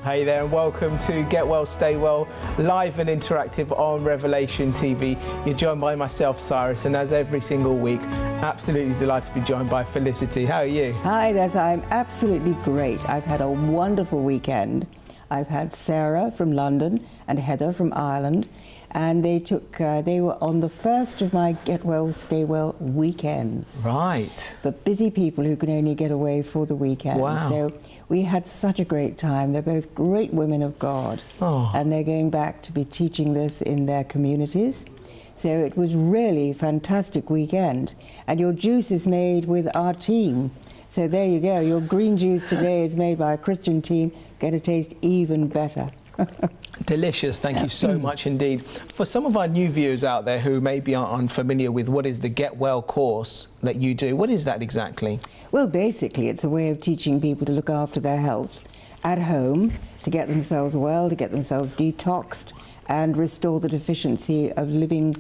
Hey there and welcome to Get Well, Stay Well, live and interactive on Revelation TV. You're joined by myself, Cyrus, and as every single week, absolutely delighted to be joined by Felicity. How are you? Hi, I'm absolutely great. I've had a wonderful weekend. I've had Sarah from London and Heather from Ireland, and they were on the first of my Get Well, Stay Well weekends. Right. For busy people who can only get away for the weekend. Wow. So we had such a great time. They're both great women of God. Oh. And they're going back to be teaching this in their communities. So it was really a fantastic weekend. And your juice is made with our team. So there you go. Your green juice today is made by a Christian team. Going to taste even better. Delicious, thank you so much indeed. For some of our new viewers out there who maybe are unfamiliar with what is the Get Well course that you do, what is that exactly? Well, basically it's a way of teaching people to look after their health at home, to get themselves well, to get themselves detoxed and restore the deficiency of living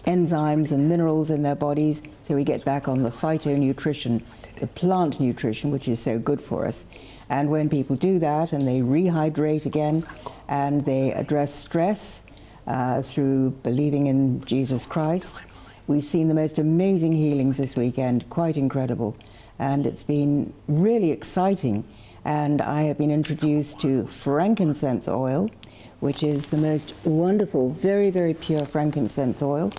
enzymes and minerals in their bodies, so we get back on the phytonutrition, the plant nutrition, which is so good for us. And when people do that and they rehydrate again and they address stress through believing in Jesus Christ, we've seen the most amazing healings this weekend, quite incredible. And it's been really exciting. And I have been introduced to Frankincense Oil, which is the most wonderful, very, very pure frankincense oil,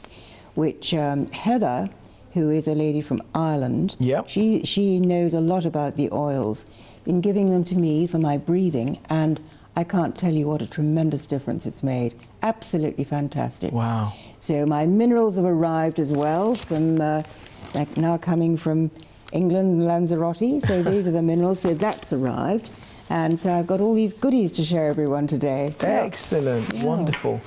which Heather, who is a lady from Ireland, yep, she knows a lot about the oils, been giving them to me for my breathing, and I can't tell you what a tremendous difference it's made. Absolutely fantastic. Wow. So my minerals have arrived as well, from like now coming from England, Lanzarote, so these are the minerals, so that's arrived. And so I've got all these goodies to share everyone today. Excellent, yeah. Wonderful.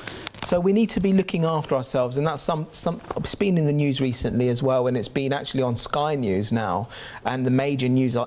So we need to be looking after ourselves, and that's it's been in the news recently as well, and it's been actually on Sky News now, and the major news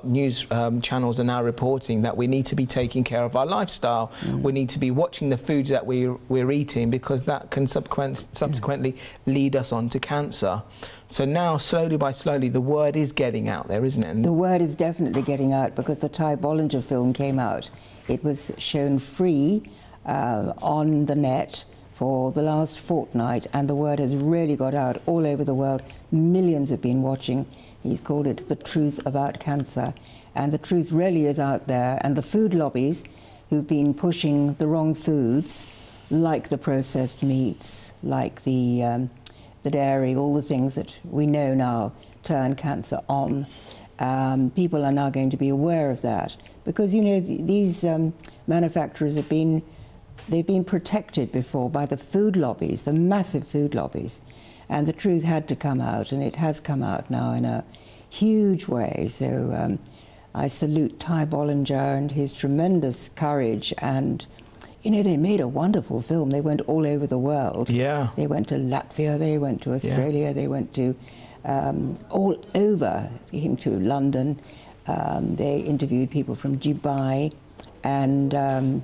channels are now reporting that we need to be taking care of our lifestyle. We need to be watching the foods that we're eating, because that can subsequently lead us on to cancer. So now, slowly by slowly, the word is getting out there, isn't it? The word is definitely getting out, because the Ty Bollinger film came out. It was shown free on the net for the last fortnight, and the word has really got out all over the world. Millions have been watching. He's called it The Truth About Cancer, and the truth really is out there. And the food lobbies who've been pushing the wrong foods, like the processed meats, like the dairy, all the things that we know now turn cancer on. People are now going to be aware of that, because, you know, these manufacturers they've been protected before by the food lobbies, the massive food lobbies, and the truth had to come out, and it has come out now in a huge way. So I salute Ty Bollinger and his tremendous courage. And you know, they made a wonderful film. They went all over the world. Yeah. They went to Latvia, they went to Australia, they went to all over, to London. They interviewed people from Dubai, and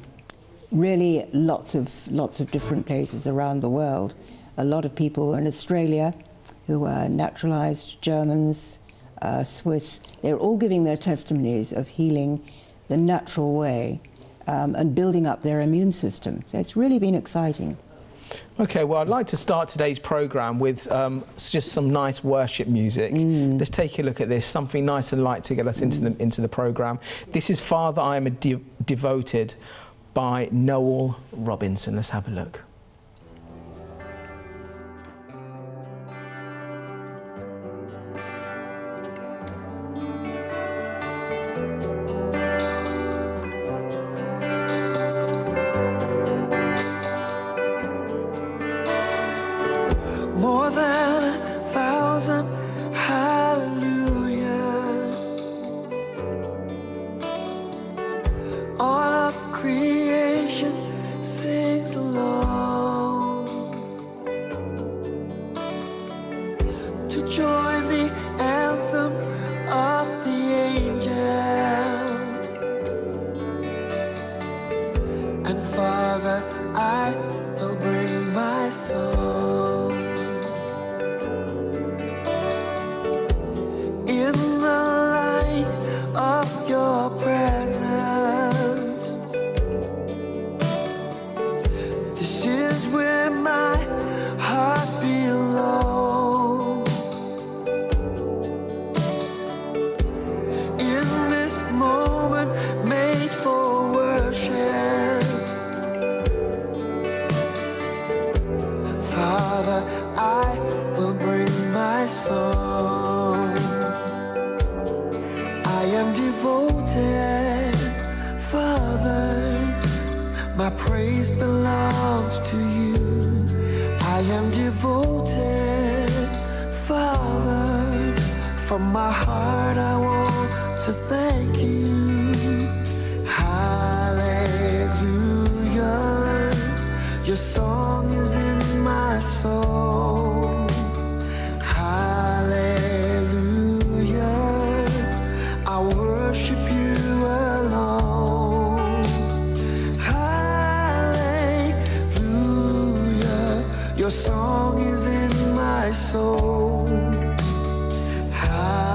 really lots of different places around the world. A lot of people in Australia who were naturalized Germans, Swiss. They're all giving their testimonies of healing the natural way and building up their immune system. So it's really been exciting. Okay, well, I'd like to start today's programme with just some nice worship music. Let's take a look at this, something nice and light to get us into the programme. This is Father, I Am Devoted by Noel Robinson. Let's have a look. More than 1,000 hallelujah, all of creation sings along to join the anthem of the angels. And Father, I will bring my song in the light of your presence. my praise belongs to you. I am devoted, Father. From my heart I want to thank you. Hallelujah. Your song is in my soul. Hallelujah. I worship you alone. Hallelujah. Your song is in my soul. Hallelujah.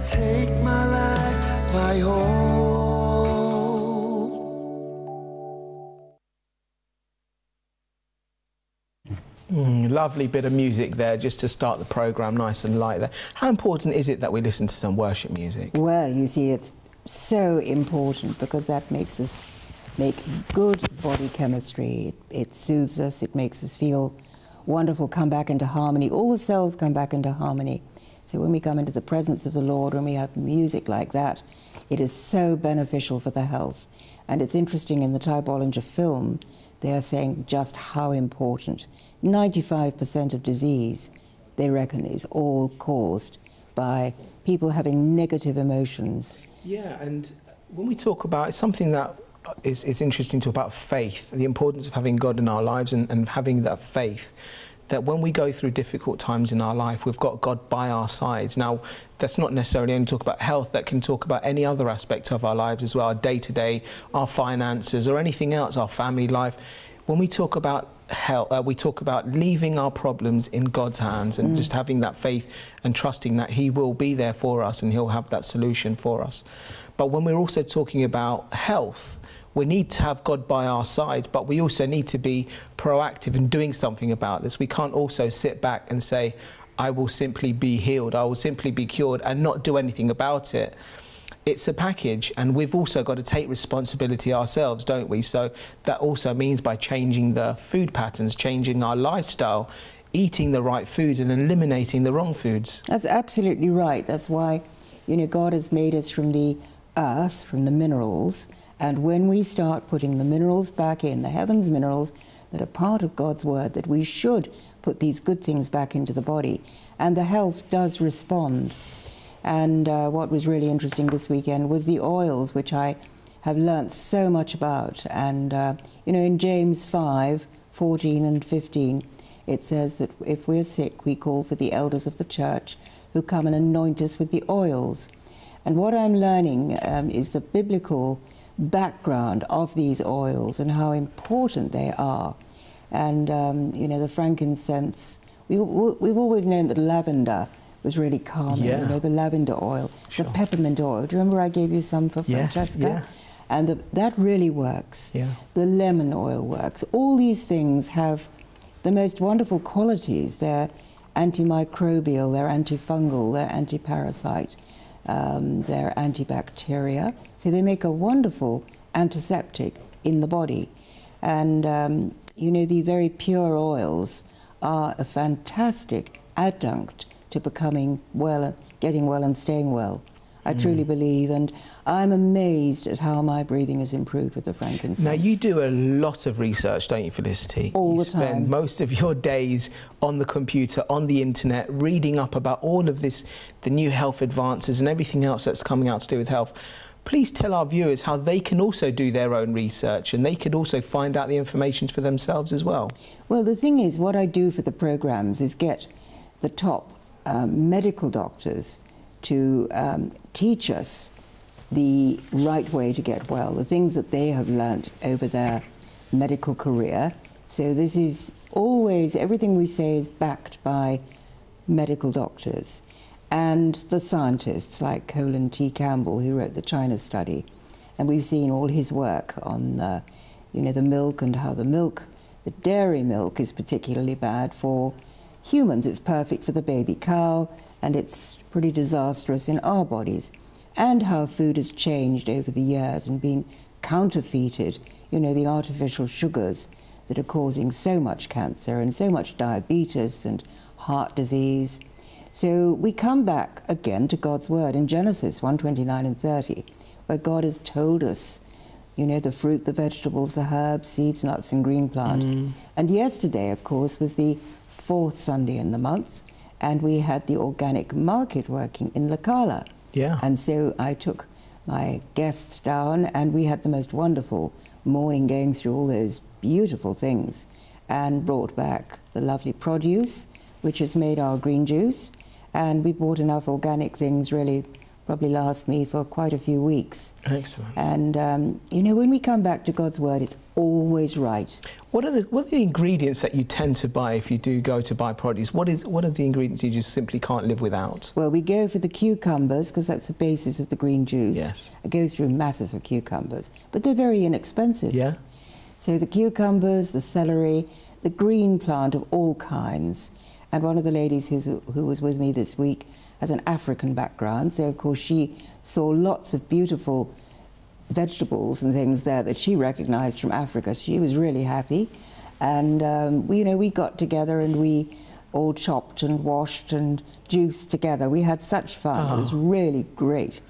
Take my life, my whole. Lovely bit of music there just to start the programme, nice and light there. How important is it that we listen to some worship music? Well, you see, it's so important because that makes us make good body chemistry. It soothes us, it makes us feel wonderful, come back into harmony. All the cells come back into harmony. So when we come into the presence of the Lord, when we have music like that, it is so beneficial for the health. And it's interesting, in the Ty Bollinger film, they are saying just how important. 95% of disease, they reckon, is all caused by people having negative emotions. Yeah, and when we talk about, it's something that is interesting to talk about faith, the importance of having God in our lives and having that faith, that when we go through difficult times in our life, we've got God by our sides. Now, that's not necessarily only talk about health, that can talk about any other aspect of our lives as well, our day-to-day, our finances, or anything else, our family life. When we talk about health, we talk about leaving our problems in God's hands and just having that faith and trusting that He will be there for us and He'll have that solution for us. But when we're also talking about health, we need to have God by our side, but we also need to be proactive in doing something about this. We can't also sit back and say, I will simply be healed, I will simply be cured, and not do anything about it. It's a package, and we've also got to take responsibility ourselves, don't we? So that also means by changing the food patterns, changing our lifestyle, eating the right foods and eliminating the wrong foods. That's absolutely right. That's why, you know, God has made us from the earth, from the minerals, and when we start putting the minerals back in, the heavens minerals that are part of God's word, that we should put these good things back into the body, and the health does respond. And what was really interesting this weekend was the oils, which I have learnt so much about. And, you know, in James 5:14 and 15, it says that if we're sick, we call for the elders of the church who come and anoint us with the oils. And what I'm learning is the biblical background of these oils and how important they are. And, you know, the frankincense, we've always known that lavender was really calming, you know, the lavender oil, the peppermint oil. Do you remember I gave you some for Francesca? Yeah. And that really works. Yeah. The lemon oil works. All these things have the most wonderful qualities. They're antimicrobial, they're antifungal, they're antiparasite, they're antibacteria. So they make a wonderful antiseptic in the body. And, you know, the very pure oils are a fantastic adjunct to becoming well, getting well and staying well. I truly believe, and I'm amazed at how my breathing has improved with the frankincense. Now, you do a lot of research, don't you, Felicity? All the time. You spend most of your days on the computer, on the internet, reading up about all of this, the new health advances and everything else that's coming out to do with health. Please tell our viewers how they can also do their own research and they could also find out the information for themselves as well. Well, the thing is, what I do for the programs is get the top medical doctors to teach us the right way to get well, the things that they have learnt over their medical career. So this is always, everything we say is backed by medical doctors and the scientists like Colin T. Campbell, who wrote the China study. And we've seen all his work on, you know, the milk and how the dairy milk is particularly bad for humans. It's perfect for the baby cow, and it's pretty disastrous in our bodies. And how food has changed over the years and been counterfeited, you know, the artificial sugars that are causing so much cancer and so much diabetes and heart disease. So we come back again to God's word in Genesis 1:29 and 30, where God has told us, you know, the fruit, the vegetables, the herbs, seeds, nuts, and green plant. And yesterday, of course, was the 4th Sunday in the month, and we had the organic market working in La Cala. Yeah. And so I took my guests down, and we had the most wonderful morning going through all those beautiful things, and brought back the lovely produce, which has made our green juice. And we bought enough organic things, really, probably last me for quite a few weeks. Excellent. And, you know, when we come back to God's word, it's always right. What are the ingredients that you tend to buy if you do go to buy produce? What are the ingredients you just simply can't live without? Well, we go for the cucumbers, because that's the basis of the green juice. Yes. I go through masses of cucumbers, but they're very inexpensive. Yeah. So the cucumbers, the celery, the green plant of all kinds. And one of the ladies who was with me this week has an African background, so of course she saw lots of beautiful vegetables and things there that she recognized from Africa. She was really happy. And we got together and we all chopped and washed and juiced together. We had such fun. It was really great.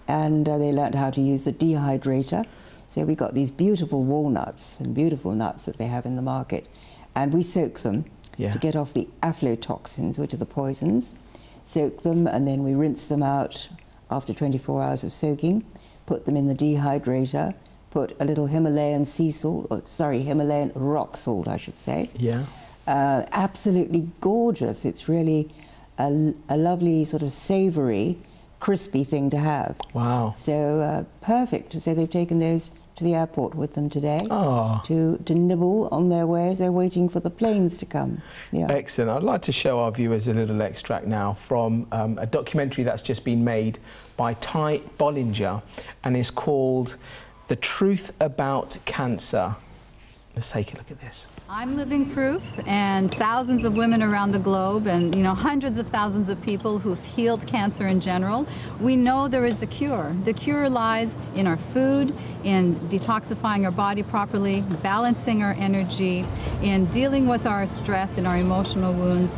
And they learned how to use the dehydrator. So we got these beautiful walnuts and beautiful nuts that they have in the market. And we soak them to get off the aflatoxins, which are the poisons. Soak them, and then we rinse them out after 24 hours of soaking, put them in the dehydrator, put a little Himalayan sea salt, Himalayan rock salt, I should say. Yeah. Absolutely gorgeous. It's really a lovely sort of savory, crispy thing to have. Wow. So perfect. So they've taken those to the airport with them today to nibble on their way as they're waiting for the planes to come. Yeah. Excellent. I'd like to show our viewers a little extract now from a documentary that's just been made by Ty Bollinger, and it's called The Truth About Cancer. Let's take a look at this. I'm living proof, and thousands of women around the globe, and hundreds of thousands of people who've healed cancer in general. We know there is a cure. The cure lies in our food, in detoxifying our body properly, balancing our energy, in dealing with our stress and our emotional wounds,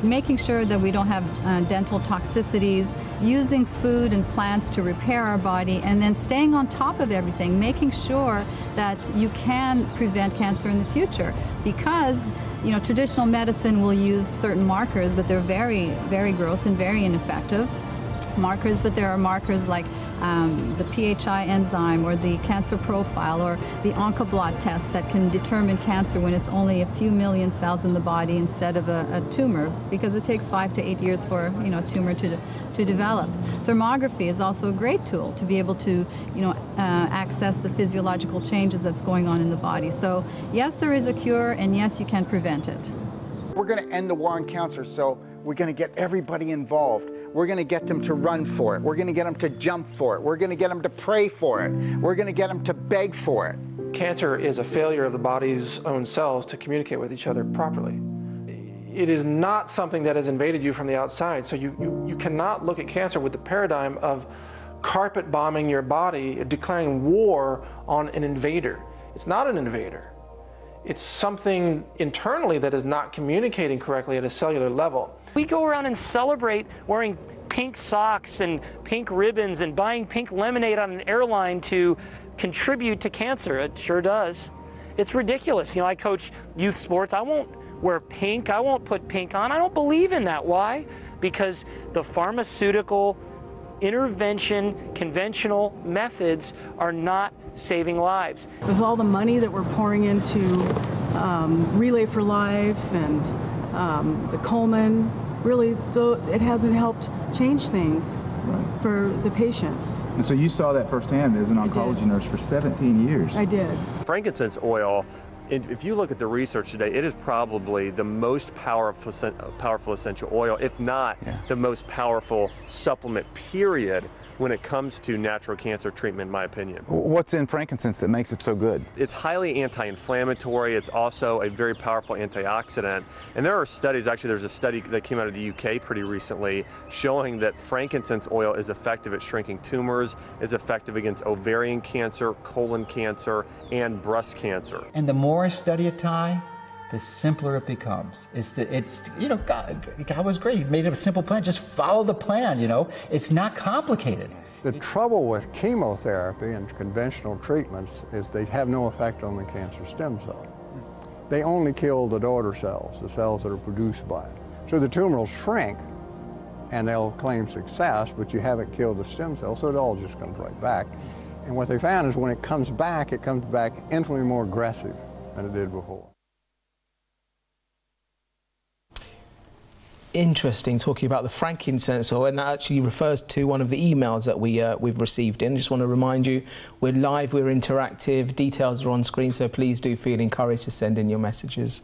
making sure that we don't have dental toxicities, using food and plants to repair our body, and then staying on top of everything, making sure that you can prevent cancer in the future. Because traditional medicine will use certain markers, but they're very, very gross and very ineffective markers. But there are markers like the PHI enzyme, or the cancer profile, or the Oncoblot test that can determine cancer when it's only a few million cells in the body instead of a tumor, because it takes 5 to 8 years for a tumor to develop. Thermography is also a great tool to be able to access the physiological changes that's going on in the body. So yes, there is a cure, and yes, you can prevent it. We're going to end the war on cancer, so we're going to get everybody involved. We're going to get them to run for it. We're going to get them to jump for it. We're going to get them to pray for it. We're going to get them to beg for it. Cancer is a failure of the body's own cells to communicate with each other properly. It is not something that has invaded you from the outside, so you cannot look at cancer with the paradigm of carpet bombing your body, declaring war on an invader. It's not an invader. It's something internally that is not communicating correctly at a cellular level. We go around and celebrate wearing pink socks and pink ribbons and buying pink lemonade on an airline to contribute to cancer. It sure does. It's ridiculous. I coach youth sports. I won't wear pink. I won't put pink on. I don't believe in that. Why? Because the pharmaceutical intervention, conventional methods are not saving lives. With all the money that we're pouring into Relay for Life and the Coleman, really, it hasn't helped change things for the patients. And so you saw that firsthand as an oncology nurse for 17 years. I did. Frankincense oil, if you look at the research today, it is probably the most powerful essential oil, if not the most powerful supplement, period, when it comes to natural cancer treatment, in my opinion. What's in frankincense that makes it so good? It's highly anti-inflammatory. It's also a very powerful antioxidant. And there are studies, actually there's a study that came out of the UK pretty recently showing that frankincense oil is effective at shrinking tumors, is effective against ovarian cancer, colon cancer, and breast cancer. And the more I study a Thai, the simpler it becomes. You know, God was great. He made a simple plan. Just follow the plan, you know. It's not complicated. The trouble with chemotherapy and conventional treatments is they have no effect on the cancer stem cell. They only kill the daughter cells, the cells that are produced by it. So the tumor will shrink and they'll claim success, but you haven't killed the stem cell, so it all just comes right back. And what they found is when it comes back infinitely more aggressive than it did before. Interesting, talking about the frankincense oil, and that actually refers to one of the emails that we've received in. Just want to remind you, we're live, we're interactive, details are on screen, so please do feel encouraged to send in your messages.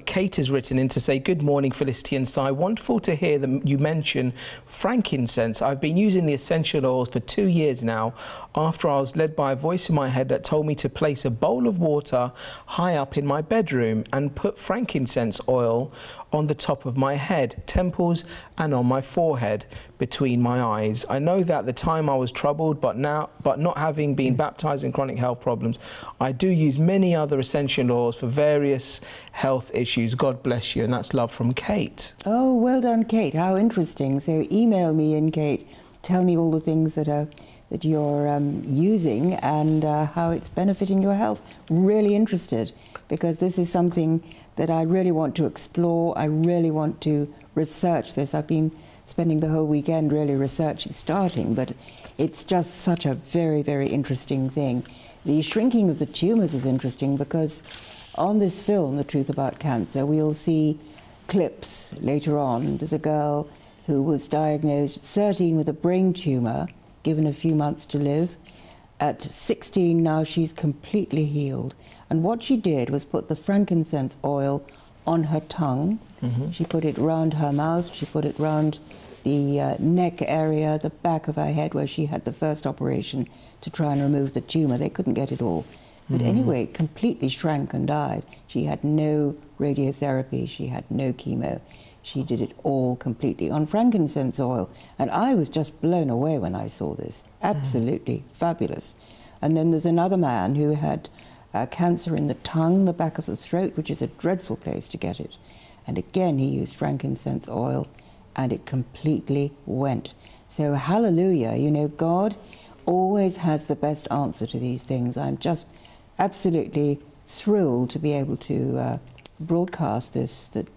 Kate has written in to say, good morning Felicity and Si, wonderful to hear that you mention frankincense. I've been using the essential oils for 2 years now after I was led by a voice in my head that told me to place a bowl of water high up in my bedroom and put frankincense oil on the top of my head, temples and on my forehead between my eyes. I know that at the time I was troubled, but not having been baptized in chronic health problems, I do use many other essential oils for various health issues. God bless you. And that's love from Kate. Oh, well done, Kate. How interesting. So email me in, Kate. Tell me all the things that you're using and how it's benefiting your health. Really interested, because this is something that I really want to explore. I really want to research this. I've been spending the whole weekend really starting, but it's just such a very, very interesting thing. The shrinking of the tumours is interesting because on this film, The Truth About Cancer, we'll see clips later on. There's a girl who was diagnosed at 13 with a brain tumour, given a few months to live. At 16 now, she's completely healed. And what she did was put the frankincense oil on her tongue. Mm-hmm. She put it round her mouth. She put it round the neck area, the back of her head, where she had the first operation to try and remove the tumour. They couldn't get it all. But anyway, it completely shrank and died. She had no radiotherapy. She had no chemo. She did it all completely on frankincense oil. And I was just blown away when I saw this. Absolutely fabulous. And then there's another man who had cancer in the tongue, the back of the throat, which is a dreadful place to get it. And again, he used frankincense oil, and it completely went. So hallelujah, you know, God always has the best answer to these things. I'm just absolutely thrilled to be able to broadcast this, that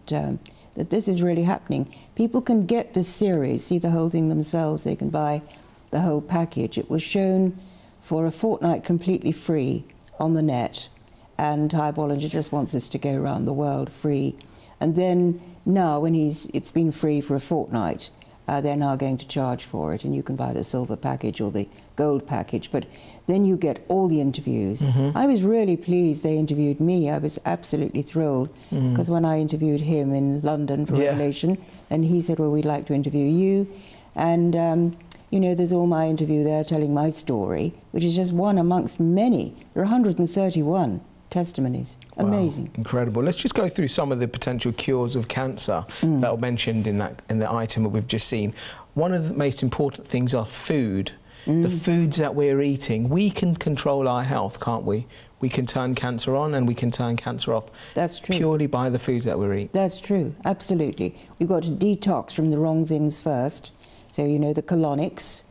this is really happening. People can get this series, see the whole thing themselves. They can buy the whole package. It was shown for a fortnight completely free on the net, and Ty Bollinger just wants us to go around the world free. And then now, when it's been free for a fortnight, they're now going to charge for it, and you can buy the silver package or the gold package, but then you get all the interviews. I was really pleased they interviewed me. I was absolutely thrilled, because when I interviewed him in London for Revelation, and he said, well, we'd like to interview you, and you know, there's all my interview there telling my story, which is just one amongst many. There are 131 testimonies. Amazing. Wow, incredible. Let's just go through some of the potential cures of cancer that were mentioned in the item that we've just seen. One of the most important things are food. The foods that we're eating. We can control our health, can't we? We can turn cancer on and we can turn cancer off. That's true. Purely by the foods that we eat. That's true, absolutely. We've got to detox from the wrong things first. So, you know, the colonics,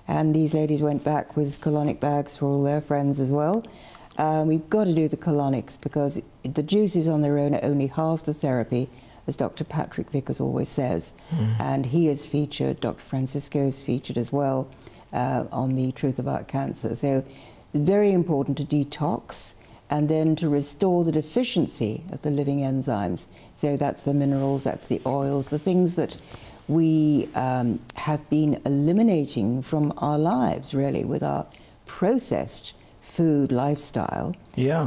and these ladies went back with colonic bags for all their friends as well. We've got to do the colonics, because the juices on their own are only half the therapy, as Dr. Patrick Vickers always says. And he is featured, Dr. Francisco is featured as well on The Truth About Cancer. So very important to detox, and then to restore the deficiency of the living enzymes. So that's the minerals, that's the oils, the things that we have been eliminating from our lives, really, with our processed food lifestyle.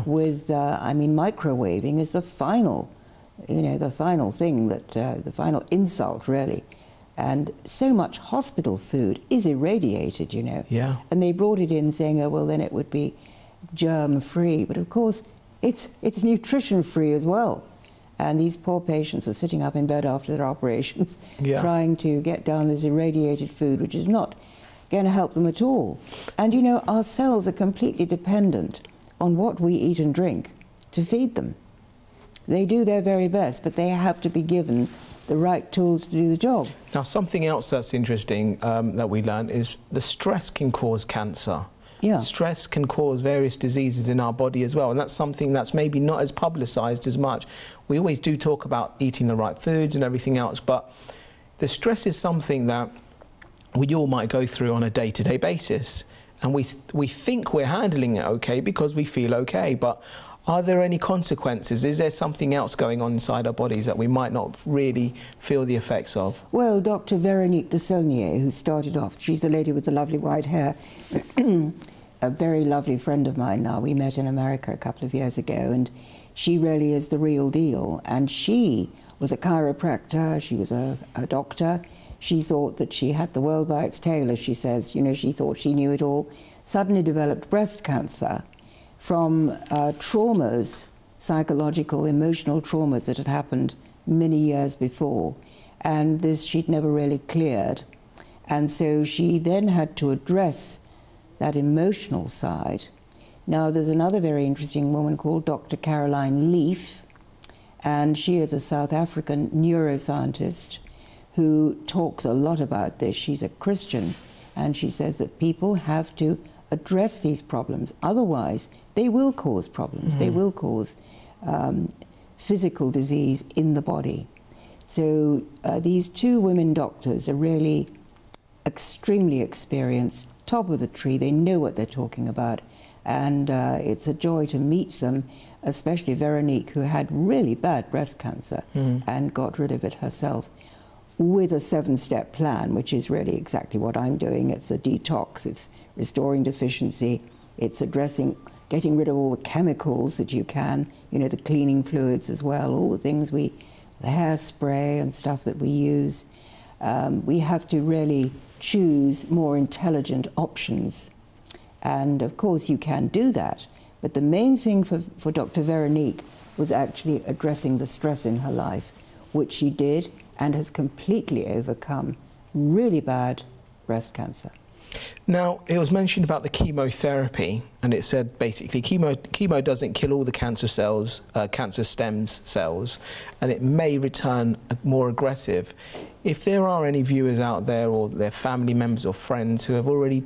With, I mean, microwaving is the final, you know, the final thing that, the final insult, really. And so much hospital food is irradiated, you know. And they brought it in saying, oh, well, then it would be germ-free. But of course, it's nutrition-free as well. And these poor patients are sitting up in bed after their operations, trying to get down this irradiated food, which is not going to help them at all. And you know, our cells are completely dependent on what we eat and drink to feed them. They do their very best, but they have to be given the right tools to do the job. Now, something else that's interesting that we learned is the stress can cause cancer. Yeah. Stress can cause various diseases in our body as well, and that's something that's maybe not as publicised as much. We always do talk about eating the right foods and everything else, but the stress is something that we all might go through on a day-to-day basis, and we think we're handling it okay because we feel okay, but are there any consequences? Is there something else going on inside our bodies that we might not really feel the effects of? Well, Dr. Veronique de Saulnier, who started off, she's the lady with the lovely white hair, a very lovely friend of mine now. We met in America a couple of years ago, and she really is the real deal. And she was a chiropractor, she was a doctor. She thought that she had the world by its tail, as she says. You know, she thought she knew it all. Suddenly developed breast cancer from traumas, psychological, emotional traumas that had happened many years before. And this she'd never really cleared. And so she then had to address that emotional side. Now, there's another very interesting woman called Dr. Caroline Leaf, and she is a South African neuroscientist who talks a lot about this. She's a Christian, and she says that people have to address these problems. Otherwise, they will cause problems. They will cause physical disease in the body. So these two women doctors are really extremely experienced, top of the tree. They know what they're talking about. And it's a joy to meet them, especially Veronique, who had really bad breast cancer and got rid of it herself with a 7-step plan, which is really exactly what I'm doing. It's a detox, it's restoring deficiency, it's addressing, getting rid of all the chemicals that you can, you know, the cleaning fluids as well, all the things the hairspray and stuff that we use. We have to really choose more intelligent options. And of course you can do that, but the main thing for Dr. Veronique was actually addressing the stress in her life, which she did and has completely overcome really bad breast cancer. Now, it was mentioned about the chemotherapy, and it said basically chemo doesn't kill all the cancer cells, cancer stem cells, and it may return more aggressive. If there are any viewers out there or their family members or friends who have already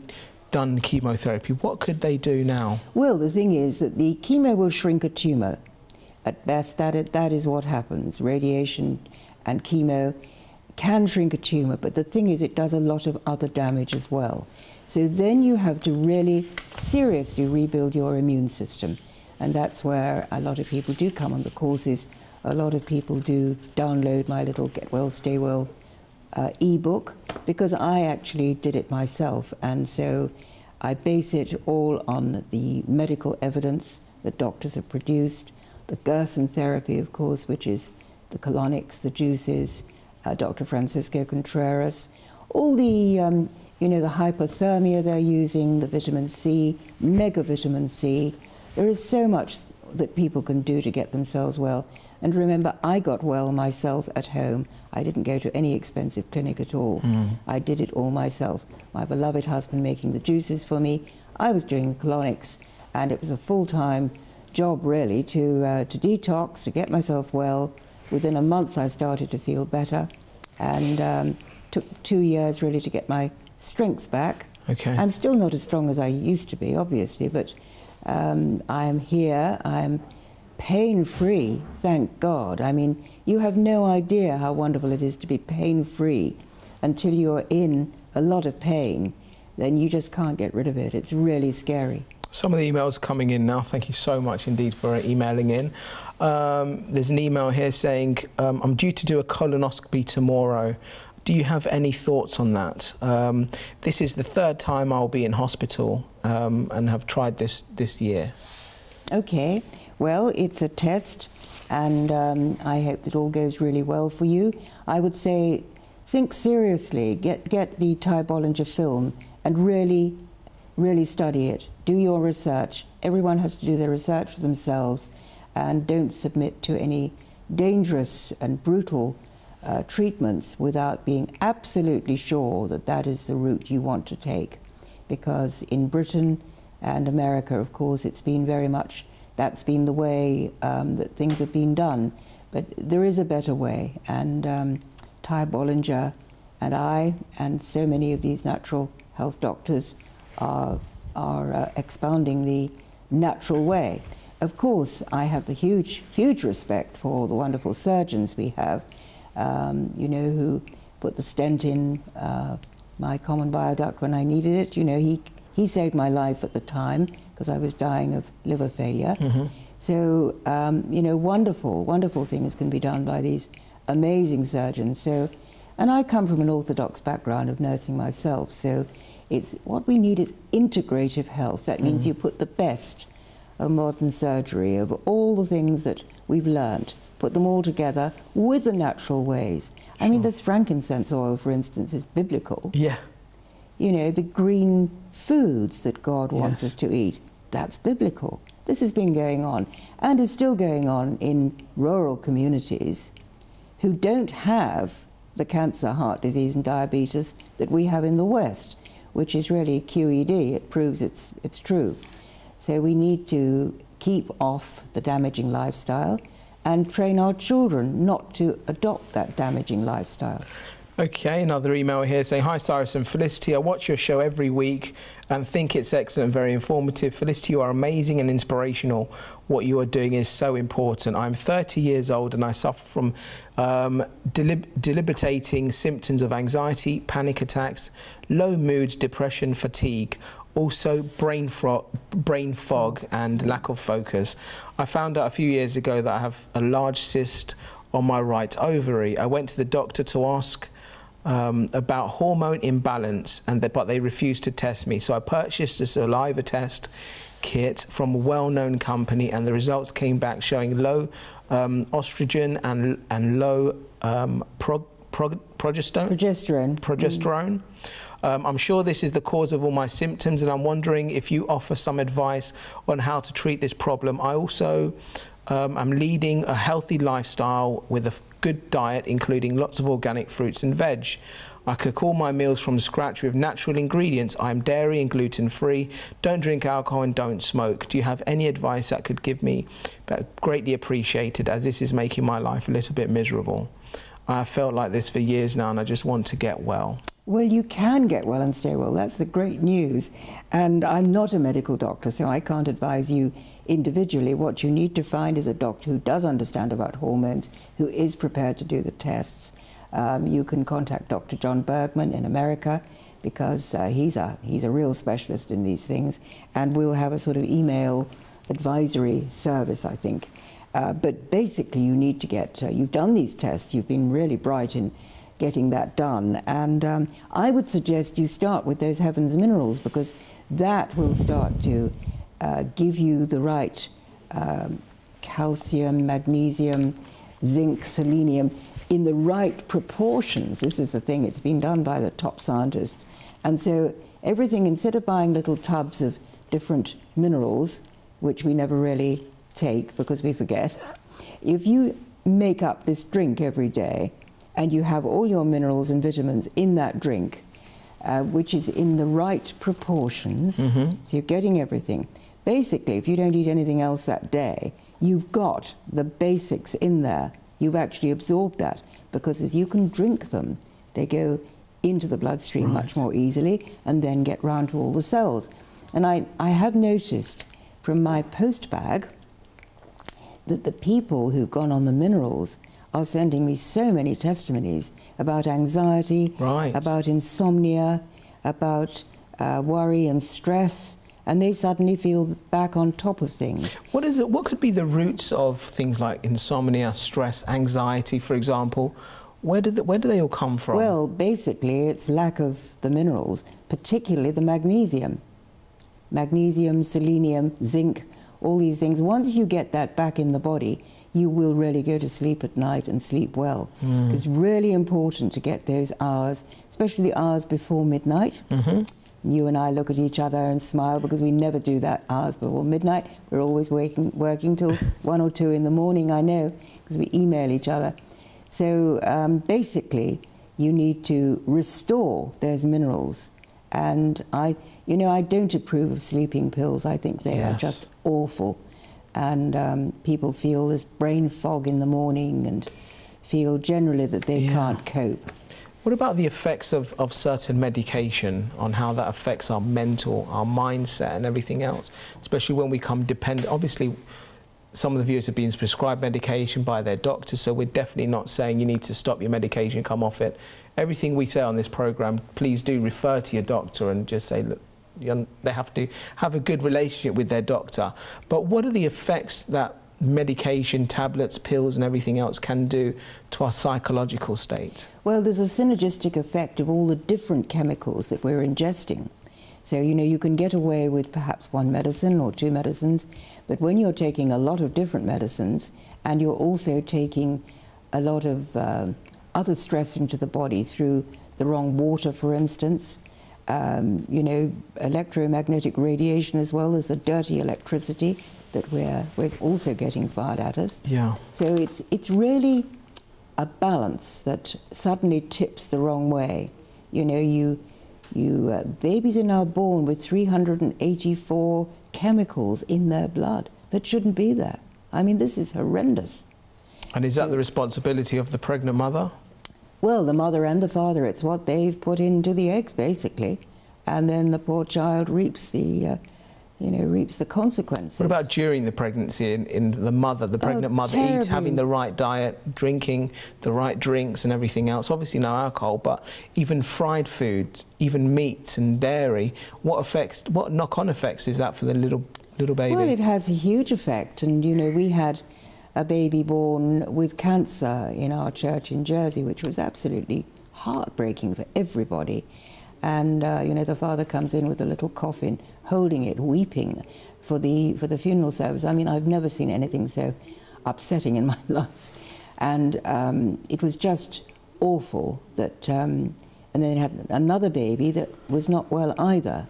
done chemotherapy, what could they do now? Well, the thing is that the chemo will shrink a tumour. At best, that is what happens. Radiation and chemo can shrink a tumour, but the thing is it does a lot of other damage as well. So then you have to really seriously rebuild your immune system. And that's where a lot of people do come on the courses. A lot of people do download my little Get Well, Stay Well e-book, because I actually did it myself. And so I base it all on the medical evidence that doctors have produced, the Gerson therapy, of course, which is the colonics, the juices, Dr. Francisco Contreras, all the, you know, the hypothermia they're using, the vitamin C, mega vitamin C. There is so much that people can do to get themselves well. And remember, I got well myself at home. I didn't go to any expensive clinic at all. I did it all myself. My beloved husband making the juices for me. I was doing the colonics, and it was a full-time job, really, to detox, to get myself well. Within a month, I started to feel better, and took 2 years, really, to get my strength back. Okay. I'm still not as strong as I used to be, obviously, but I am here. I'm pain-free, thank God. I mean, you have no idea how wonderful it is to be pain-free until you're in a lot of pain. Then you just can't get rid of it. It's really scary. Some of the emails coming in now. Thank you so much indeed for emailing in. There's an email here saying, I'm due to do a colonoscopy tomorrow. Do you have any thoughts on that? This is the 3rd time I'll be in hospital and have tried this year. Okay, well, it's a test, and I hope that all goes really well for you. I would say, think seriously, get the Ty Bollinger film and really study it. Do your research. Everyone has to do their research for themselves, and don't submit to any dangerous and brutal treatments without being absolutely sure that that is the route you want to take. Because in Britain and America, of course, it's been very much that's been the way that things have been done. But there is a better way, and Ty Bollinger and I and so many of these natural health doctors are expounding the natural way. Of course, I have the huge respect for the wonderful surgeons we have, you know, who put the stent in my common bile duct when I needed it. You know, he saved my life at the time because I was dying of liver failure. Mm-hmm. So, you know, wonderful things can be done by these amazing surgeons. So, and I come from an orthodox background of nursing myself, so what we need is integrative health. That means you put the best of modern surgery, of all the things that we've learned, put them all together with the natural ways. I mean, this frankincense oil, for instance, is biblical. Yeah. You know, the green foods that God wants us to eat, that's biblical. This has been going on, and is still going on in rural communities who don't have the cancer, heart disease and diabetes that we have in the West, which is really QED. It proves it's true. So we need to keep off the damaging lifestyle and train our children not to adopt that damaging lifestyle. Okay, another email here saying, "Hi Cyrus and Felicity, I watch your show every week and think it's excellent and very informative. Felicity, you are amazing and inspirational. What you are doing is so important. I'm 30 years old and I suffer from debilitating symptoms of anxiety, panic attacks, low moods, depression, fatigue, also brain fog and lack of focus. I found out a few years ago that I have a large cyst on my right ovary. I went to the doctor to ask about hormone imbalance, but they refused to test me. So I purchased a saliva test kit from a well-known company, and the results came back showing low estrogen and low progesterone. I'm sure this is the cause of all my symptoms, and I'm wondering if you offer some advice on how to treat this problem. I also I'm leading a healthy lifestyle with a good diet, including lots of organic fruits and veg. I cook all my meals from scratch with natural ingredients. I'm dairy and gluten-free, don't drink alcohol and don't smoke. Do you have any advice that could give me? That greatly appreciated, as this is making my life a little bit miserable. I have felt like this for years now and I just want to get well. Well, you can get well and stay well. That's the great news. And I'm not a medical doctor, so I can't advise you individually. What you need to find is a doctor who does understand about hormones, who is prepared to do the tests. You can contact Dr. John Bergman in America, because he's a real specialist in these things, and we'll have a sort of email advisory service, I think. But basically, you need to get, you've done these tests, you've been really bright in getting that done, and I would suggest you start with those heavens minerals, because that will start to give you the right calcium, magnesium, zinc, selenium in the right proportions. This is the thing, it's been done by the top scientists. And so everything, instead of buying little tubs of different minerals, which we never really take because we forget, if you make up this drink every day and you have all your minerals and vitamins in that drink, which is in the right proportions, so you're getting everything. Basically, if you don't eat anything else that day, you've got the basics in there. You've actually absorbed that, because as you can drink them, they go into the bloodstream much more easily and then get round to all the cells. And I have noticed from my post bag that the people who've gone on the minerals are sending me so many testimonies about anxiety, about insomnia, about worry and stress, and they suddenly feel back on top of things. What is it? What could be the roots of things like insomnia, stress, anxiety, for example? Where do they all come from? Well, basically, it's lack of the minerals, particularly the magnesium. Magnesium, selenium, zinc, all these things. Once you get that back in the body, you will really go to sleep at night and sleep well. It's really important to get those hours, especially the hours before midnight. You and I look at each other and smile, because we never do that hours before midnight. We're always working till 1 or 2 in the morning, I know, because we email each other. So basically, you need to restore those minerals. And I don't approve of sleeping pills. I think they are just awful. and people feel this brain fog in the morning and feel generally that they can't cope. What about the effects of certain medication on how that affects our mental, our mindset and everything else, especially when we become dependent? Obviously, some of the viewers have been prescribed medication by their doctors, so we're definitely not saying you need to stop your medication, come off it. Everything we say on this programme, please do refer to your doctor and just say, look, they have to have a good relationship with their doctor. But what are the effects that medication, tablets, pills and everything else can do to our psychological state? Well, there's a synergistic effect of all the different chemicals that we're ingesting. So, you know, you can get away with perhaps one medicine or two medicines, but when you're taking a lot of different medicines and you're also taking a lot of other stress into the body through the wrong water, for instance, you know, electromagnetic radiation as well as the dirty electricity that we're also getting fired at us. Yeah. So it's really a balance that suddenly tips the wrong way. You know, babies are now born with 384 chemicals in their blood that shouldn't be there. I mean, this is horrendous. And is that the responsibility of the pregnant mother? Well, the mother and the father, it's what they've put into the eggs, basically. And then the poor child reaps the, reaps the consequences. What about during the pregnancy in the mother, the pregnant mother eats, having the right diet, drinking the right drinks and everything else? Obviously no alcohol, but even fried food, even meats and dairy, what knock-on effects is that for the little baby? Well, it has a huge effect. And, you know, we had a baby born with cancer in our church in Jersey, which was absolutely heartbreaking for everybody. And, you know, the father comes in with a little coffin, holding it, weeping for the funeral service. I mean, I've never seen anything so upsetting in my life. And it was just awful that, and then they had another baby that was not well either.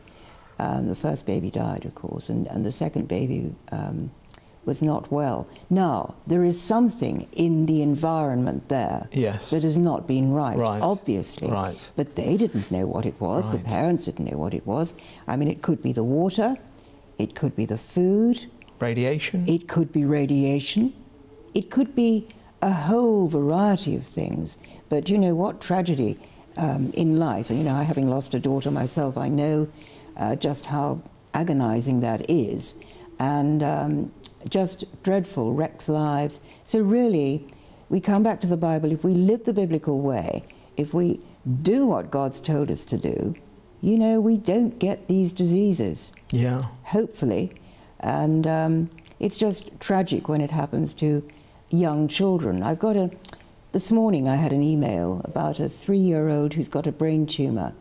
The first baby died, of course, and the second baby was not well. Now, there is something in the environment there that has not been right, obviously. Right. But they didn't know what it was. The parents didn't know what it was. I mean, it could be the water, it could be the food. Radiation. It could be radiation. It could be a whole variety of things. But you know what tragedy in life, and you know, having lost a daughter myself, I know just how agonizing that is. And just dreadful, wrecks lives. So really, we come back to the Bible. If we live the biblical way, if we do what God's told us to do, you know, we don't get these diseases. Yeah. Hopefully. And it's just tragic when it happens to young children. This morning I had an email about a 3-year-old who's got a brain tumor,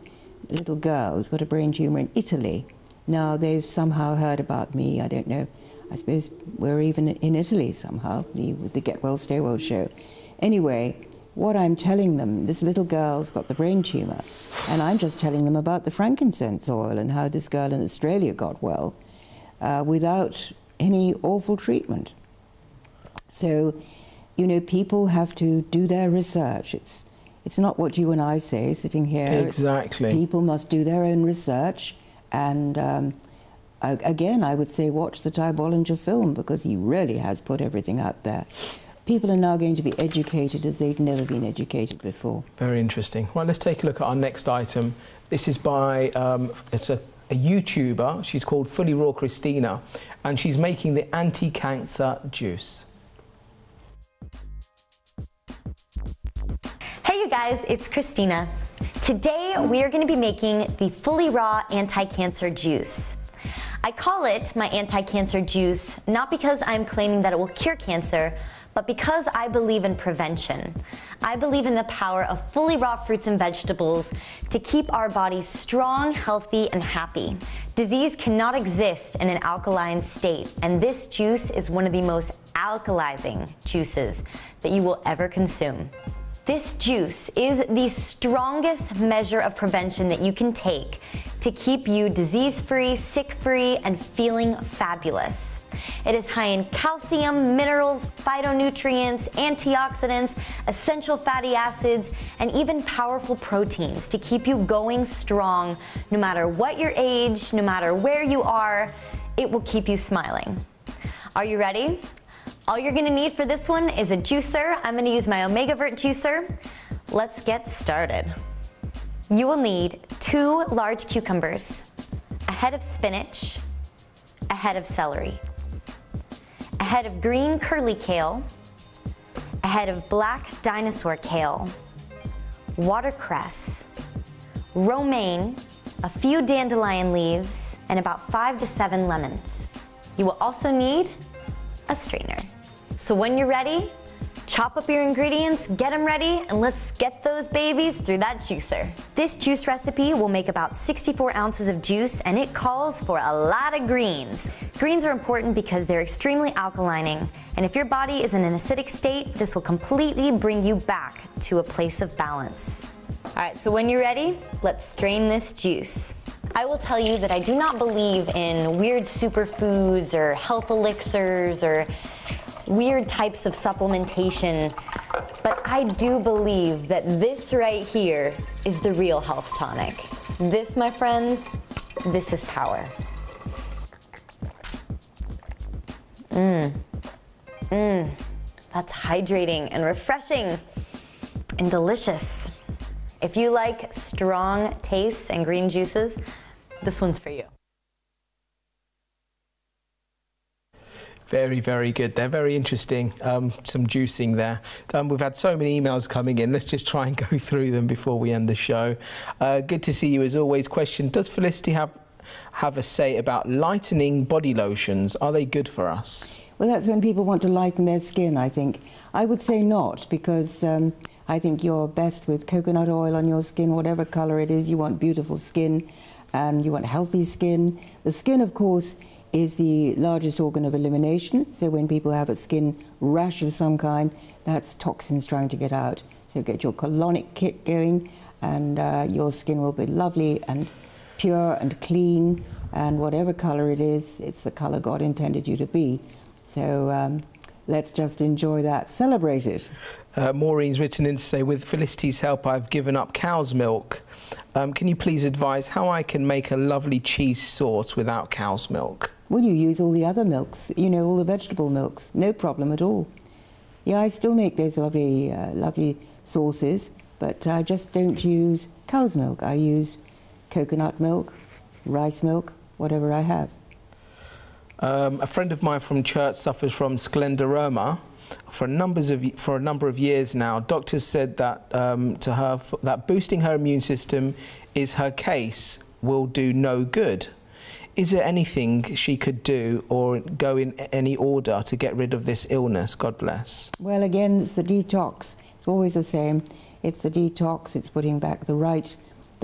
a little girl who's got a brain tumor in Italy. Now, they've somehow heard about me, I don't know. I suppose we're even in Italy somehow, with the Get Well, Stay Well show. Anyway, what I'm telling them, this little girl's got the brain tumor, and I'm just telling them about the frankincense oil and how this girl in Australia got well without any awful treatment. So, you know, people have to do their research. It's not what you and I say sitting here. Exactly. People must do their own research, and again, I would say watch the Ty Bollinger film, because he really has put everything out there. People are now going to be educated as they've never been educated before. Very interesting. Well, let's take a look at our next item. This is by, it's a YouTuber. She's called Fully Raw Christina, and she's making the Anticancer juice. Hey you guys, it's Christina. Today we are going to be making the Fully Raw Anti-Cancer juice. I call it my anti-cancer juice not because I'm claiming that it will cure cancer, but because I believe in prevention. I believe in the power of fully raw fruits and vegetables to keep our bodies strong, healthy, and happy. Disease cannot exist in an alkaline state, and this juice is one of the most alkalizing juices that you will ever consume. This juice is the strongest measure of prevention that you can take to keep you disease-free, sick-free, and feeling fabulous. It is high in calcium, minerals, phytonutrients, antioxidants, essential fatty acids, and even powerful proteins to keep you going strong no matter what your age, no matter where you are. It will keep you smiling. Are you ready? All you're gonna need for this one is a juicer. I'm gonna use my OmegaVert juicer. Let's get started. You will need 2 large cucumbers, a head of spinach, a head of celery, a head of green curly kale, a head of black dinosaur kale, watercress, romaine, a few dandelion leaves, and about 5 to 7 lemons. You will also need a strainer. So when you're ready, chop up your ingredients, get them ready, and let's get those babies through that juicer. This juice recipe will make about 64 ounces of juice, and it calls for a lot of greens. Greens are important because they're extremely alkalining, and if your body is in an acidic state, this will completely bring you back to a place of balance. All right, so when you're ready, let's strain this juice. I will tell you that I do not believe in weird superfoods or health elixirs or weird types of supplementation, but I do believe that this right here is the real health tonic. This, my friends, this is power. That's hydrating and refreshing and delicious. If you like strong tastes and green juices, this one's for you. Very, very good. They're very interesting. Some juicing there. We've had so many emails coming in. Let's just try and go through them before we end the show. Good to see you as always. Question, does Felicity have a say about lightening body lotions? Are they good for us? Well, that's when people want to lighten their skin, I think. I would say not, because I think you're best with coconut oil on your skin, whatever colour it is. You want beautiful skin and you want healthy skin. The skin, of course, is the largest organ of elimination. So when people have a skin rash of some kind, that's toxins trying to get out. So get your colonic kick going, and your skin will be lovely and pure and clean, and whatever colour it is, it's the colour God intended you to be. So let's just enjoy that, celebrate it. Maureen's written in to say, with Felicity's help, I've given up cow's milk. Can you please advise how I can make a lovely cheese sauce without cow's milk? Well, you use all the other milks, you know, all the vegetable milks, no problem at all. Yeah, I still make those lovely, lovely sauces, but I just don't use cow's milk. I use coconut milk, rice milk, whatever I have. A friend of mine from church suffers from scleroderma for a number of years now. Doctors said that to her that boosting her immune system is her case will do no good. Is there anything she could do or go in any order to get rid of this illness? God bless. Well, again, it's the detox. It's always the same. It's the detox. It's putting back the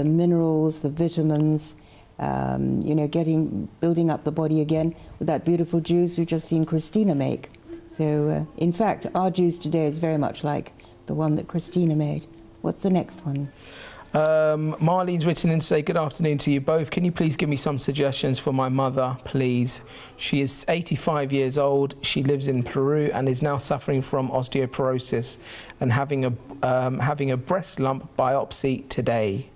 minerals, the vitamins, you know, building up the body again with that beautiful juice we've just seen Christina make. So, in fact, our juice today is very much like the one that Christina made. What's the next one? Marlene's written in to say, good afternoon to you both. Can you please give me some suggestions for my mother, please? She is 85 years old. She lives in Peru and is now suffering from osteoporosis and having a breast lump biopsy today.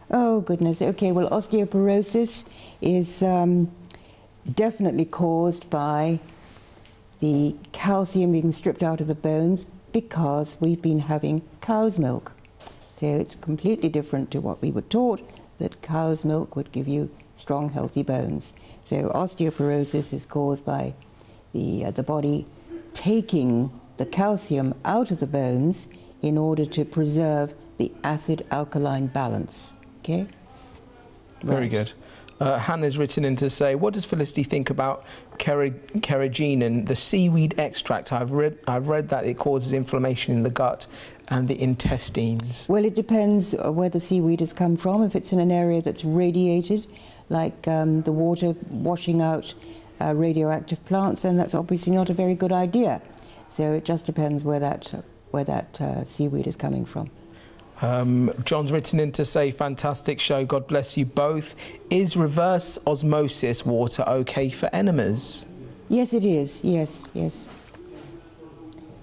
Oh, goodness. Okay, well, osteoporosis is definitely caused by the calcium being stripped out of the bones because we've been having cow's milk. So it's completely different to what we were taught, that cow's milk would give you strong, healthy bones. So osteoporosis is caused by the body taking the calcium out of the bones in order to preserve the acid-alkaline balance. Okay? Very good. Hannah's written in to say, what does Felicity think about carrageenan, the seaweed extract? I've read that it causes inflammation in the gut and the intestines. Well, it depends where the seaweed has come from. If it's in an area that's radiated, like the water washing out radioactive plants, then that's obviously not a very good idea. So it just depends where that seaweed is coming from. John's written in to say, fantastic show, God bless you both. Is reverse osmosis water okay for enemas? Yes, it is. Yes, yes.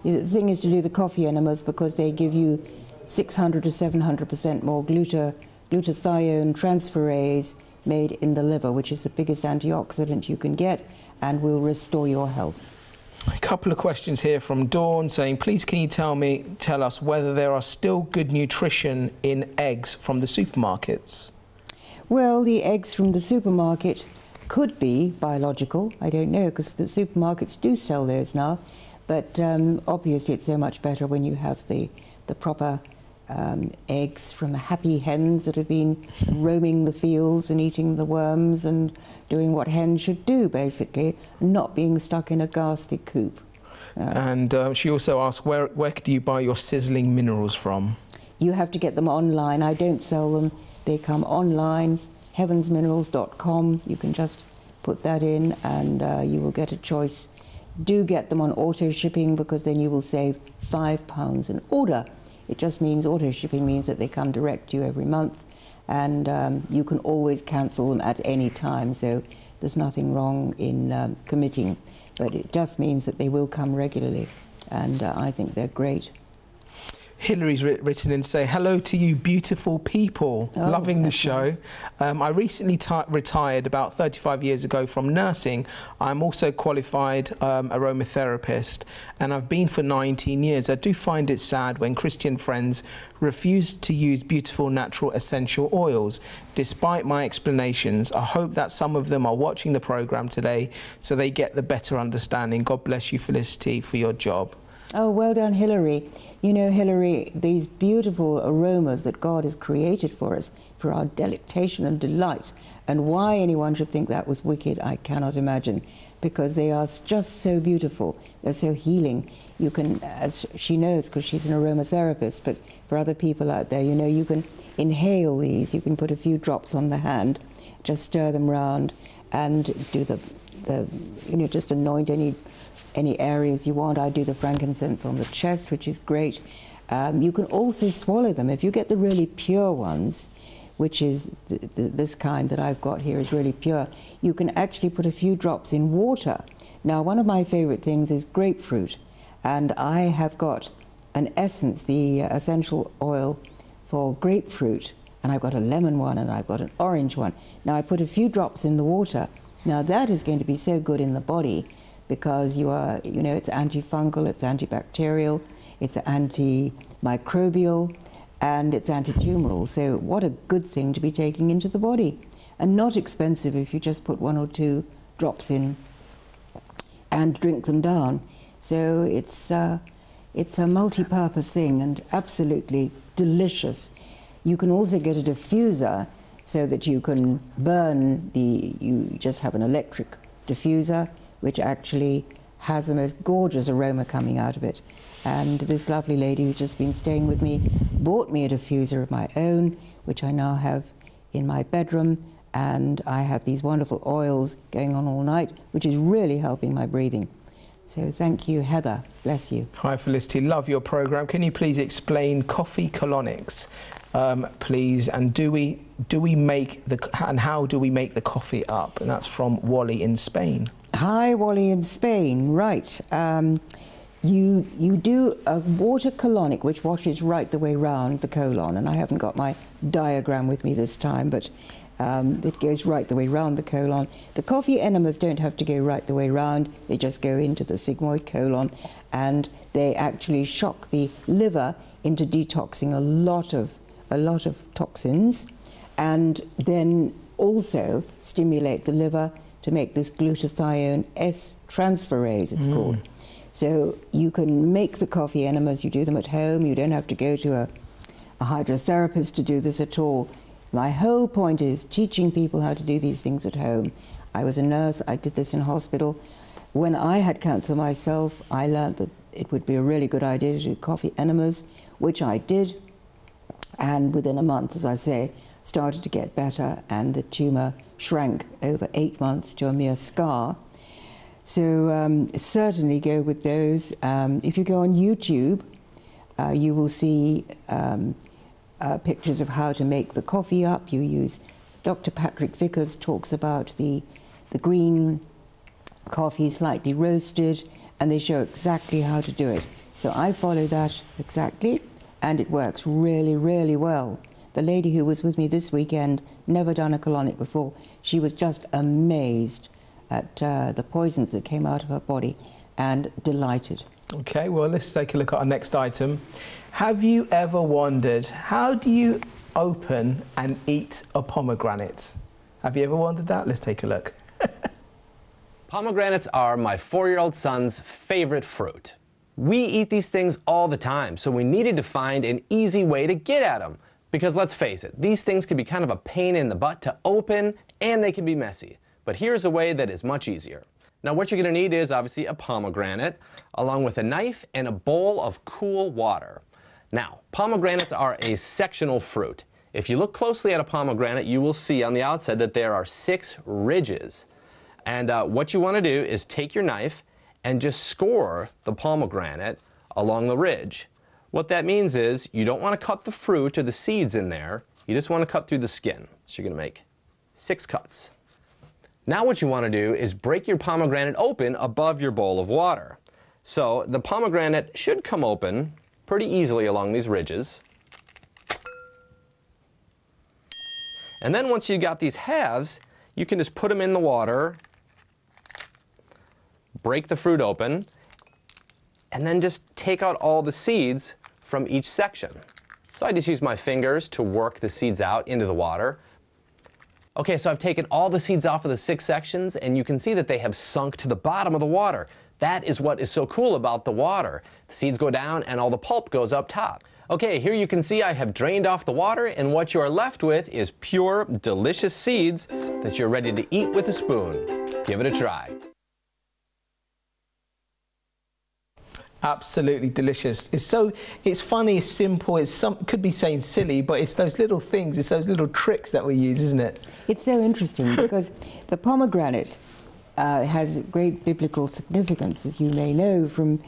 The thing is to do the coffee enemas because they give you 600 to 700% more glutathione transferase made in the liver, which is the biggest antioxidant you can get and will restore your health. A couple of questions here from Dawn saying, please can you tell us whether there are still good nutrition in eggs from the supermarkets? Well, the eggs from the supermarket could be biological. I don't know, because the supermarkets do sell those now. But obviously it's so much better when you have the proper eggs from happy hens that have been roaming the fields and eating the worms and doing what hens should do, basically, not being stuck in a ghastly coop. And she also asked, where do you buy your sizzling minerals from? You have to get them online. I don't sell them. They come online, heavensminerals.com. You can just put that in and you will get a choice. Do get them on auto shipping, because then you will save £5 an order. It just means auto shipping means that they come direct to you every month, and you can always cancel them at any time, so there's nothing wrong in committing. But it just means that they will come regularly, and I think they're great. Hilary's written in to say, hello to you beautiful people, loving the show. Nice. I recently retired about 35 years ago from nursing. I'm also qualified aromatherapist, and I've been for 19 years. I do find it sad when Christian friends refuse to use beautiful natural essential oils. Despite my explanations, I hope that some of them are watching the programme today so they get the better understanding. God bless you, Felicity, for your job. Oh, well done, Hilary. You know, Hilary, these beautiful aromas that God has created for us, for our delectation and delight, and why anyone should think that was wicked, I cannot imagine, because they are just so beautiful. They're so healing. You can, as she knows, because she's an aromatherapist, but for other people out there, you know, you can inhale these. You can put a few drops on the hand, just stir them round, and do the you know, just anoint any areas you want. I do the frankincense on the chest, which is great. You can also swallow them. If you get the really pure ones, which is this kind that I've got here is really pure, you can actually put a few drops in water. Now, one of my favorite things is grapefruit, and I have got an essence, the essential oil for grapefruit, and I've got a lemon one and I've got an orange one. Now, I put a few drops in the water. Now, that is going to be so good in the body, because you know, it's antifungal, it's antibacterial, it's antimicrobial, and it's antitumoral. So what a good thing to be taking into the body. And not expensive if you just put 1 or 2 drops in and drink them down. So it's a multi-purpose thing and absolutely delicious. You can also get a diffuser so that you can burn you just have an electric diffuser, which actually has the most gorgeous aroma coming out of it. And this lovely lady who's just been staying with me bought me a diffuser of my own, which I now have in my bedroom, and I have these wonderful oils going on all night, which is really helping my breathing. So thank you, Heather. Bless you. Hi, Felicity. Love your programme. Can you please explain coffee colonics, please? And how do we make the coffee up? And that's from Wally in Spain. Hi, Wally in Spain. Right. You do a water colonic, which washes right the way round the colon, and I haven't got my diagram with me this time, but it goes right the way round the colon. The coffee enemas don't have to go right the way round. They just go into the sigmoid colon, and they actually shock the liver into detoxing a lot of toxins, and then also stimulate the liver to make this glutathione S-transferase, it's called. So you can make the coffee enemas, you do them at home, you don't have to go to a hydrotherapist to do this at all. My whole point is teaching people how to do these things at home. I was a nurse, I did this in hospital. When I had cancer myself, I learned that it would be a really good idea to do coffee enemas, which I did, and within a month, as I say, started to get better, and the tumour shrank over 8 months to a mere scar. So certainly go with those. If you go on YouTube, you will see pictures of how to make the coffee up. You use, Dr. Patrick Vickers talks about the green coffee slightly roasted, and they show exactly how to do it. So I follow that exactly, and it works really, really well. The lady who was with me this weekend, never done a colonic before, she was just amazed at the poisons that came out of her body and delighted. Okay, well, let's take a look at our next item. Have you ever wondered, how do you open and eat a pomegranate? Have you ever wondered that? Let's take a look. Pomegranates are my 4-year-old son's favorite fruit. We eat these things all the time, so we needed to find an easy way to get at them. Because let's face it, these things can be kind of a pain in the butt to open, and they can be messy. But here's a way that is much easier. Now what you're going to need is obviously a pomegranate, along with a knife and a bowl of cool water. Now, pomegranates are a sectional fruit. If you look closely at a pomegranate, you will see on the outside that there are 6 ridges. And what you want to do is take your knife and just score the pomegranate along the ridge. What that means is you don't want to cut the fruit or the seeds in there. You just want to cut through the skin. So you're going to make 6 cuts. Now what you want to do is break your pomegranate open above your bowl of water. So the pomegranate should come open pretty easily along these ridges. And then once you got these halves, you can just put them in the water, break the fruit open, and then just take out all the seeds from each section. So I just use my fingers to work the seeds out into the water. Okay, so I've taken all the seeds off of the 6 sections, and you can see that they have sunk to the bottom of the water. That is what is so cool about the water. The seeds go down and all the pulp goes up top. Okay, here you can see I have drained off the water, and what you are left with is pure, delicious seeds that you're ready to eat with a spoon. Give it a try. Absolutely delicious. It's funny, it's simple, could be saying silly, but it's those little things, it's those little tricks that we use, isn't it? It's so interesting because the pomegranate has great biblical significance, as you may know, from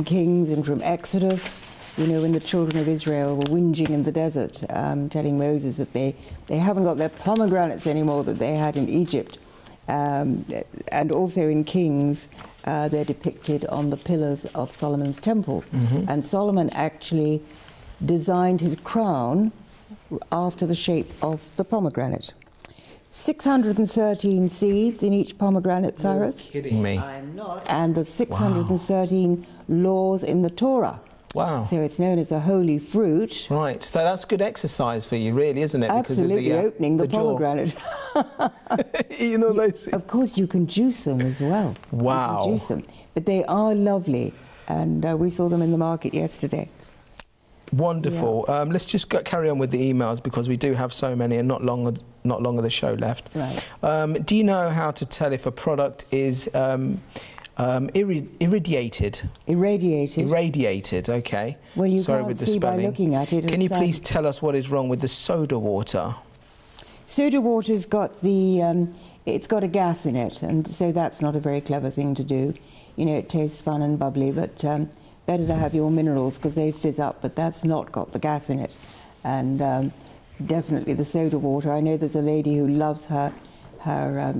Kings and from Exodus. You know, when the children of Israel were whinging in the desert, telling Moses that they haven't got their pomegranates anymore that they had in Egypt. And also in Kings, they're depicted on the pillars of Solomon's temple. And Solomon actually designed his crown after the shape of the pomegranate. 613 seeds in each pomegranate, Cyrus. You're kidding me. I'm not. And the 613 laws in the Torah. Wow. So it's known as a holy fruit. Right, so that's good exercise for you, really, isn't it? Absolutely, because of opening the pomegranate. Eating all those things. Of course, you can juice them as well. Wow. You can juice them. But they are lovely, and we saw them in the market yesterday. Wonderful. Yeah. Let's just carry on with the emails because we do have so many and not long of the show left. Right. Do you know how to tell if a product is irradiated? Irradiated, okay. Well, you Sorry can't with the see spelling. by looking at it. Can you please tell us what is wrong with the soda water? Soda water's got the, it's got a gas in it, and so that's not a very clever thing to do. You know, it tastes fun and bubbly, but better to have your minerals because they fizz up, but that's not got the gas in it. And definitely the soda water. I know there's a lady who loves her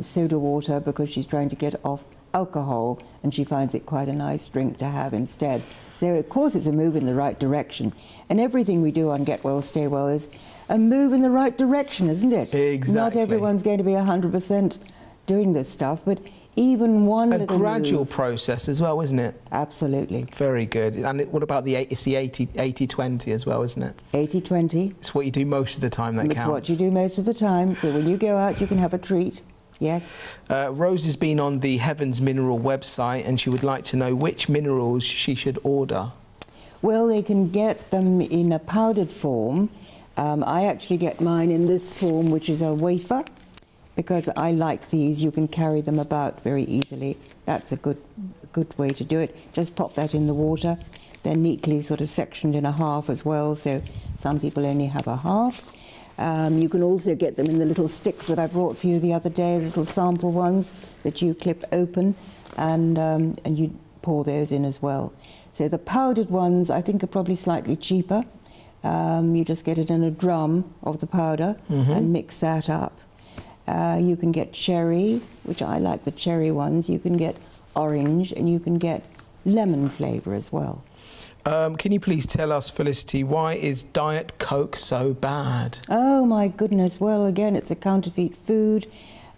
soda water because she's trying to get off alcohol, and she finds it quite a nice drink to have instead. So of course it's a move in the right direction, and everything we do on Get Well Stay Well is a move in the right direction, isn't it? Exactly. Not everyone's going to be 100% doing this stuff, but even one little gradual move. process as well, isn't it? Absolutely. Very good. And what about it's the 80-20 as well, isn't it? 80-20. It's what you do most of the time that counts. It's what you do most of the time, so when you go out you can have a treat. Yes. Rose has been on the Heavens Mineral website and she would like to know which minerals she should order. Well, they can get them in a powdered form. I actually get mine in this form, which is a wafer, because I like these. You can carry them about very easily. That's a good way to do it. Just pop that in the water. They're neatly sort of sectioned in a half as well, so some people only have a half. You can also get them in the little sticks that I brought for you the other day, little sample ones that you clip open, and you pour those in as well. So the powdered ones I think are probably slightly cheaper. You just get it in a drum of the powder and mix that up. You can get cherry, which I like the cherry ones. You can get orange, and you can get lemon flavour as well. Can you please tell us, Felicity, why is Diet Coke so bad? Oh my goodness, well again it's a counterfeit food.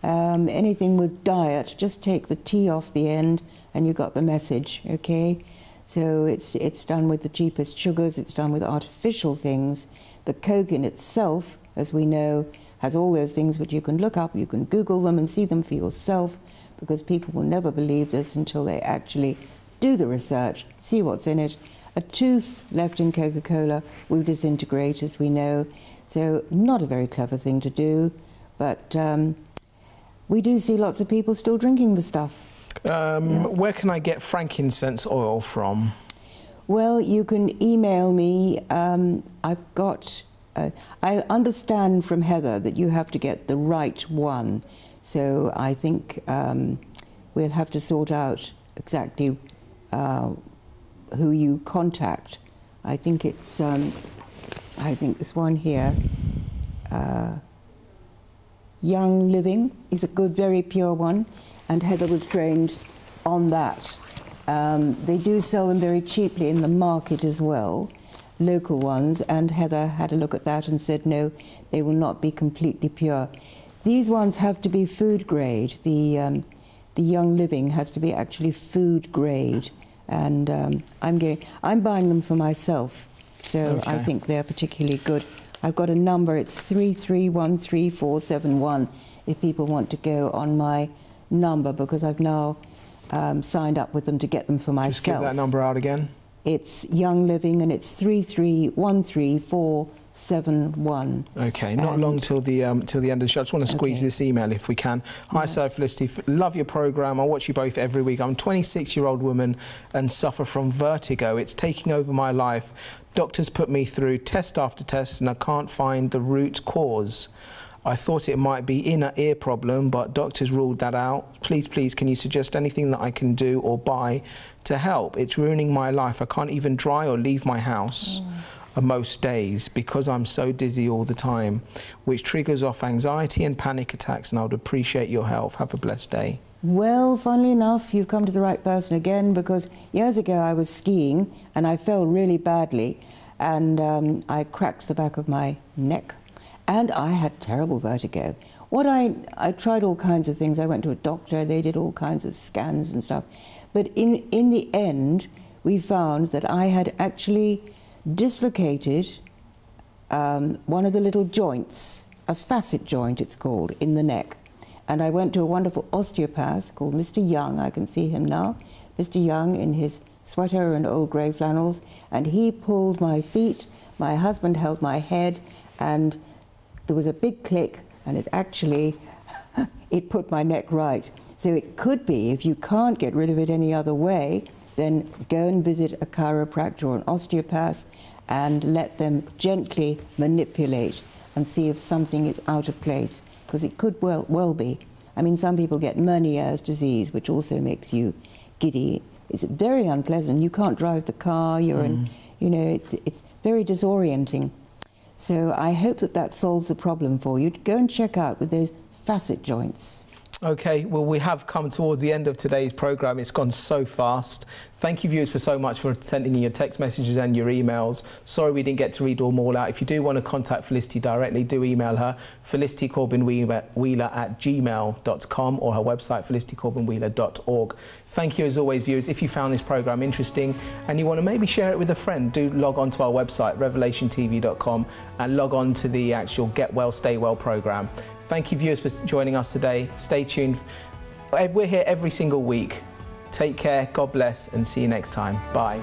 Anything with diet, just take the T off the end and you got the message, okay? So it's done with the cheapest sugars, it's done with artificial things. The Coke in itself, as we know, has all those things which you can look up, you can Google them and see them for yourself, because people will never believe this until they actually do the research, see what's in it. A tooth left in Coca-Cola will disintegrate, as we know, so not a very clever thing to do, but we do see lots of people still drinking the stuff. Where can I get frankincense oil from? Well, you can email me. I've got, I understand from Heather that you have to get the right one. So I think we'll have to sort out exactly who you contact. I think it's, I think this one here, Young Living is a good, very pure one, and Heather was trained on that. They do sell them very cheaply in the market as well, local ones, and Heather had a look at that and said no, they will not be completely pure. These ones have to be food grade. The Young Living has to be actually food grade, and I'm buying them for myself, so okay. I think they're particularly good. I've got a number, it's 3313471, if people want to go on my number, because I've now signed up with them to get them for myself. Just give that number out again. It's Young Living, and it's 3313471. Okay, not long till the end of the show. I just want to squeeze this email if we can. Hi, Sir Felicity. Love your programme. I watch you both every week. I'm a 26-year-old woman and suffer from vertigo. It's taking over my life. Doctors put me through test after test and I can't find the root cause. I thought it might be inner ear problem, but doctors ruled that out. Please, please, can you suggest anything that I can do or buy to help? It's ruining my life. I can't even dry or leave my house most days because I'm so dizzy all the time, which triggers off anxiety and panic attacks, and I would appreciate your help. Have a blessed day. Well, funnily enough, you've come to the right person again, because years ago I was skiing and I fell really badly, and I cracked the back of my neck. And I had terrible vertigo. I tried all kinds of things. I went to a doctor, they did all kinds of scans and stuff. But in the end, we found that I had actually dislocated one of the little joints, a facet joint it's called, in the neck. And I went to a wonderful osteopath called Mr. Young, I can see him now, Mr. Young in his sweater and old grey flannels, and he pulled my feet, my husband held my head, and there was a big click, and it actually, it put my neck right. So it could be, if you can't get rid of it any other way, then go and visit a chiropractor or an osteopath and let them gently manipulate and see if something is out of place, because it could well be. I mean, some people get Meniere's disease, which also makes you giddy. It's very unpleasant. You can't drive the car, you're in, you know, it's very disorienting. So I hope that that solves the problem for you. Go and check out with those facet joints. Okay, well, we have come towards the end of today's programme. It's gone so fast. Thank you, viewers, for so much for sending in your text messages and your emails. Sorry we didn't get to read them all out. If you do want to contact Felicity directly, do email her, Felicity Corbin-Wheeler at gmail.com, or her website, felicitycorbinwheeler.org. Thank you, as always, viewers. If you found this programme interesting and you want to maybe share it with a friend, do log on to our website, revelationtv.com, and log on to the actual Get Well, Stay Well programme. Thank you, viewers, for joining us today. Stay tuned. We're here every single week. Take care, God bless, and see you next time. Bye.